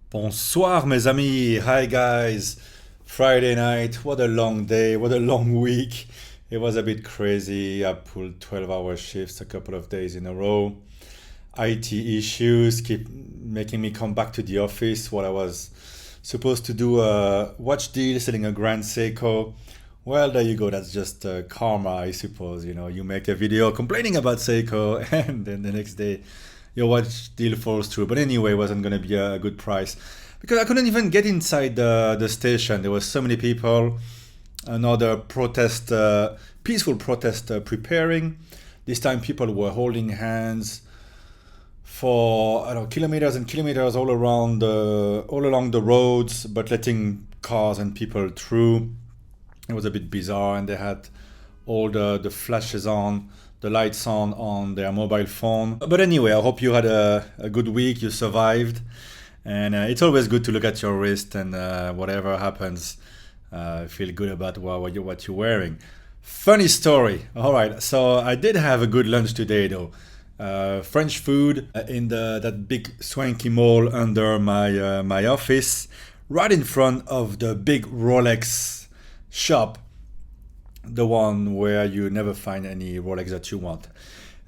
Bonsoir mes amis, hi guys. Friday night, what a long day, what a long week. It was a bit crazy. I pulled 12-hour shifts a couple of days in a row. IT issues keep making me come back to the office while I was supposed to do a watch deal selling a Grand Seiko. Well, there you go. That's just karma, I suppose. You know, you make a video complaining about Seiko, and then the next day your watch deal falls through. But anyway, it wasn't going to be a good price because I couldn't even get inside the station. There were so many people. Another protest, peaceful protest preparing. This time, people were holding hands for I don't know, kilometers and kilometers all along the roads, but letting cars and people through. It was a bit bizarre, and they had all the flashes on, the lights on their mobile phone. But anyway, I hope you had a good week, you survived. And it's always good to look at your wrist and whatever happens, feel good about what you're wearing. Funny story. All right, so I did have a good lunch today though. French food in that big swanky mall under my office, right in front of the big Rolex shop, the one where you never find any Rolex that you want.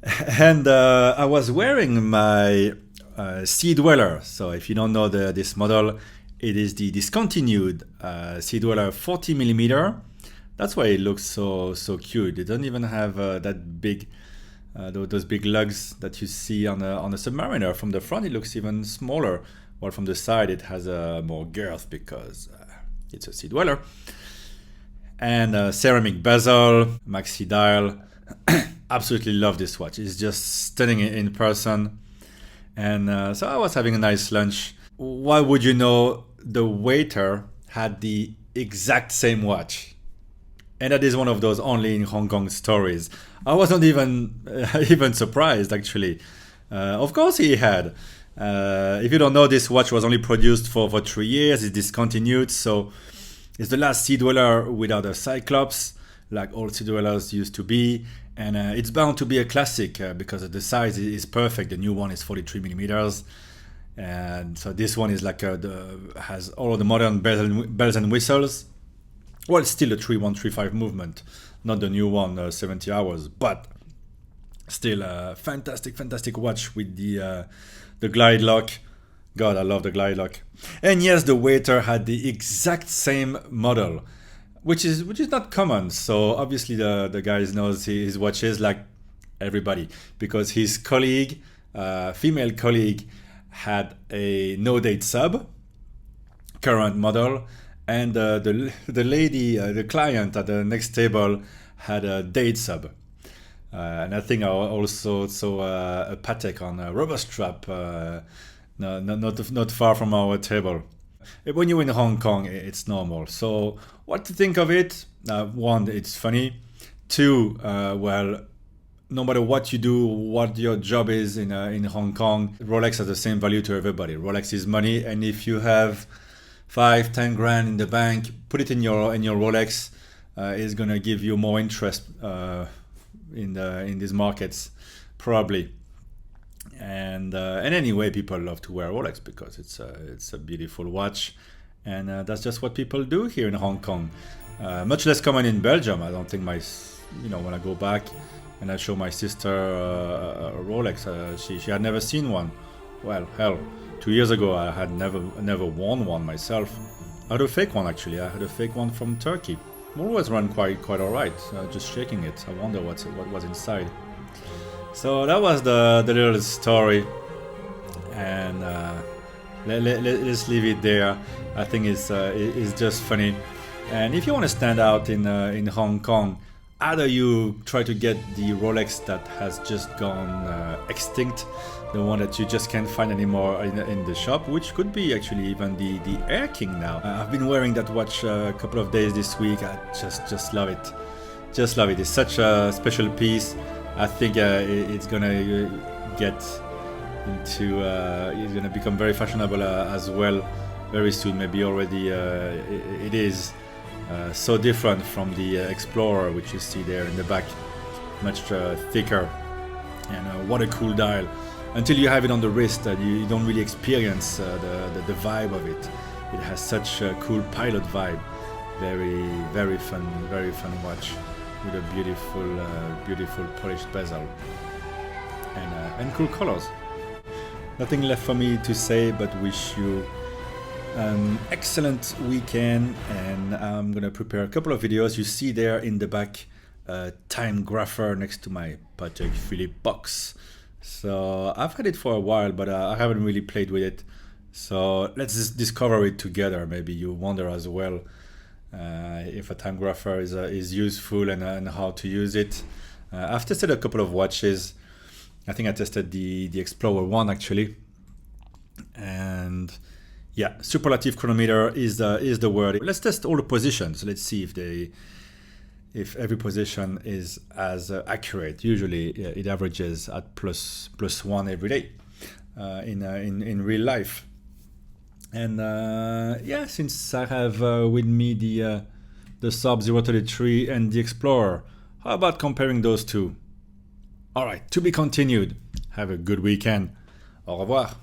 And I was wearing my Sea-Dweller. So if you don't know this model, it is the discontinued Sea-Dweller 40 millimeter. That's why it looks so cute. It doesn't even have that big those big lugs that you see on a Submariner. From the front, it looks even smaller, while from the side, it has more girth because it's a Sea-Dweller. And ceramic bezel, maxi dial. Absolutely love this watch. It's just stunning in person. And so I was having a nice lunch. Why would you know, the waiter had the exact same watch? And that is one of those only in Hong Kong stories. I wasn't even surprised actually. Of course he had. If you don't know, this watch was only produced for 3 years. It's discontinued, so it's the last Sea-Dweller without a Cyclops, like all Sea-Dwellers used to be. And it's bound to be a classic because the size is perfect. The new one is 43 millimeters. And so this one is like has all of the modern bells and whistles. Well, it's still a 3135 movement, not the new one, 70 hours, but still a fantastic watch with the glide lock. God, I love the glide lock. And yes, the waiter had the exact same model, which is not common. So obviously the guy knows his watches like everybody, because his colleague, female colleague, had a no date sub, current model, and the lady, the client at the next table had a date sub. And I think I also saw a Patek on a rubber strap, not far from our table. When you're in Hong Kong, it's normal. So what to think of it? One, it's funny. Two, well, no matter what you do, what your job is in Hong Kong, Rolex has the same value to everybody. Rolex is money, and if you have 5-10 grand in the bank, put it in your Rolex. It's gonna give you more interest in these markets, probably. And anyway, people love to wear Rolex because it's a beautiful watch, and that's just what people do here in Hong Kong. Much less common in Belgium. I don't think when I go back and I show my sister a Rolex, she had never seen one. Well, hell, 2 years ago I had never worn one myself. I had a fake one actually. I had a fake one from Turkey. Always run quite alright. Just shaking it. I wonder what was inside. So that was the little story, and let's leave it there. I think it's just funny. And if you want to stand out in Hong Kong, either you try to get the Rolex that has just gone extinct, the one that you just can't find anymore in the shop, which could be actually even the Air King now. I've been wearing that watch a couple of days this week. I just love it. Just love it. It's such a special piece. I think it's gonna get into. It's gonna become very fashionable as well very soon. Maybe already it is. So different from the Explorer, which you see there in the back, much thicker. And what a cool dial! until you have it on the wrist, you don't really experience the vibe of it. It has such a cool pilot vibe. Very fun watch with a beautiful polished bezel and cool colors. Nothing left for me to say but wish you an excellent weekend, and I'm gonna prepare a couple of videos. You see there in the back time grapher next to my Patek Philippe box. So I've had it for a while, but I haven't really played with it. So let's just discover it together. Maybe you wonder as well if a time grapher is useful and how to use it. I've tested a couple of watches. I think I tested the Explorer 1 actually, and yeah, superlative chronometer is the word. Let's test all the positions. Let's see if every position is as accurate. Usually it averages at plus one every day in real life. And yeah, since I have with me the Saab 033 and the Explorer, how about comparing those two? All right, to be continued. Have a good weekend. Au revoir.